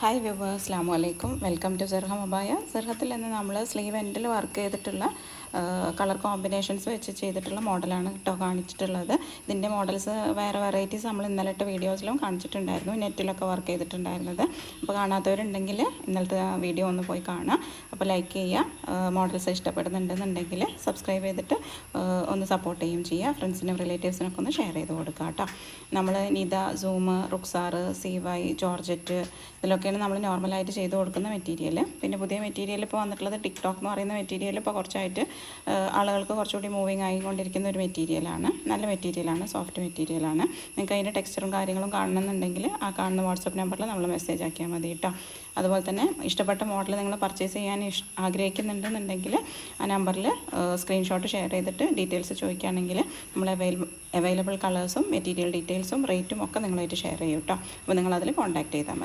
Hi viewers, അസ്സലാമു അലൈക്കും. Welcome to സിർഹം അബായ. സിർഹത്തിൽ നിന്ന് നമ്മൾ സ്ലീവ് എൻഡിൽ വർക്ക് ചെയ്തിട്ടുള്ള കളർ കോമ്പിനേഷൻസ് വെച്ച് ചെയ്തിട്ടുള്ള മോഡലാണ് കേട്ടോ കാണിച്ചിട്ടുള്ളത്. ഇതിൻ്റെ മോഡൽസ് വേറെ വെറൈറ്റീസ് നമ്മൾ ഇന്നലെ ഇട്ട വീഡിയോസിലും കാണിച്ചിട്ടുണ്ടായിരുന്നു, നെറ്റിലൊക്കെ വർക്ക് ചെയ്തിട്ടുണ്ടായിരുന്നത്. അപ്പോൾ കാണാത്തവരുണ്ടെങ്കിൽ ഇന്നലത്തെ വീഡിയോ ഒന്ന് പോയി കാണാം. അപ്പോൾ ലൈക്ക് ചെയ്യുക, മോഡൽസ് ഇഷ്ടപ്പെടുന്നുണ്ടെന്നുണ്ടെങ്കിൽ സബ്സ്ക്രൈബ് ചെയ്തിട്ട് ഒന്ന് സപ്പോർട്ട് ചെയ്യുകയും ചെയ്യുക. ഫ്രണ്ട്സിനും റിലേറ്റീവ്സിനൊക്കെ ഒന്ന് ഷെയർ ചെയ്ത് കൊടുക്കുക കേട്ടോ. നമ്മൾ നിദ, സൂം, റുക്സാർ, CY, ജോർജറ്റ് ഇതിലൊക്കെയാണ് നമ്മൾ നോർമലായിട്ട് ചെയ്ത് കൊടുക്കുന്ന മെറ്റീരിയൽ. പിന്നെ പുതിയ മെറ്റീരിയൽ ഇപ്പോൾ വന്നിട്ടുള്ളത് ടിക്ടോക്ക് എന്ന് പറയുന്ന മെറ്റീരിയൽ ഇപ്പോൾ കുറച്ചായിട്ട് ആളുകൾക്ക് കുറച്ചുകൂടി മൂവിങ് ആയിക്കൊണ്ടിരിക്കുന്ന ഒരു മെറ്റീരിയലാണ്. നല്ല മെറ്റീരിയലാണ്, സോഫ്റ്റ് മെറ്റീരിയലാണ്. നിങ്ങൾക്ക് അതിൻ്റെ ടെക്സ്ചറും കാര്യങ്ങളും കാണണമെന്നുണ്ടെങ്കിൽ ആ കാണുന്ന വാട്സപ്പ് നമ്പറിൽ നമ്മൾ മെസ്സേജ് ആക്കിയാൽ മതി കേട്ടോ. അതുപോലെ തന്നെ ഇഷ്ടപ്പെട്ട മോഡൽ നിങ്ങൾ പർച്ചേസ് ചെയ്യാൻ ആഗ്രഹിക്കുന്നുണ്ടെന്നുണ്ടെങ്കിൽ ആ നമ്പറിൽ സ്ക്രീൻഷോട്ട് ഷെയർ ചെയ്തിട്ട് ഡീറ്റെയിൽസ് ചോദിക്കുകയാണെങ്കിൽ നമ്മൾ അവൈലബിൾ കളേഴ്സും മെറ്റീരിയൽ ഡീറ്റെയിൽസും റേറ്റും ഒക്കെ നിങ്ങളായിട്ട് ഷെയർ ചെയ്യും കേട്ടോ. അപ്പോൾ നിങ്ങളതിൽ കോൺടാക്ട് ചെയ്താൽ മതി.